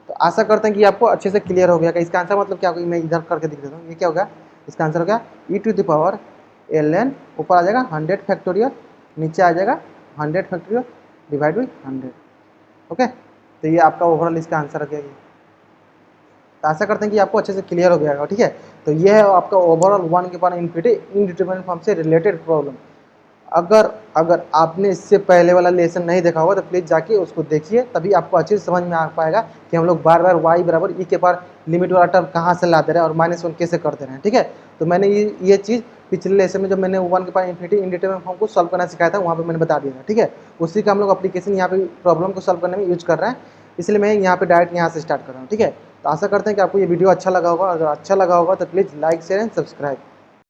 तो आशा करते हैं कि आपको अच्छे से क्लियर हो गया। इसका आंसर मतलब क्या होगा, मैं इधर करके दिख देता हूँ, ये क्या होगा, इसका आंसर हो गया e to the power ln, ऊपर आ जाएगा 100 फैक्टोरियल, नीचे आ जाएगा 100 फैक्टोरियल डिवाइड बाई 100। ओके, तो ये आपका ओवरऑल इसका आंसर हो गया। ये तो आशा करते हैं कि आपको अच्छे से क्लियर हो गया होगा। ठीक है, तो ये है आपका ओवरऑल 1 के पावर इनफिनिटी इनडिटरमिनेट फॉर्म से रिलेटेड प्रॉब्लम। अगर अगर आपने इससे पहले वाला लेसन नहीं देखा होगा तो प्लीज़ जाके उसको देखिए, तभी आपको अच्छे से समझ में आ पाएगा कि हम लोग बार बार y बराबर ई के पावर लिमिट वाला टर्म कहाँ से ला दे रहे हैं और -1 कैसे कर दे रहे हैं। ठीक है, तो मैंने ये चीज़ पिछले लेसन में जब मैंने 1 के पावर इन्फिनिटी इंडिटरमिनेट फॉर्म को सॉल्व करना सिखाया था वहाँ पे मैंने बता दिया था। ठीक है, उसी का हम लोग एप्लीकेशन यहाँ पे प्रॉब्लम को सॉल्व करने में यूज कर रहे हैं, इसलिए मैं यहाँ पे डायरेक्ट यहाँ से स्टार्ट कर रहा हूँ। ठीक है, तो आशा करते हैं कि आपको ये वीडियो अच्छा लगा होगा। अगर अच्छा लगा होगा तो please like share and subscribe.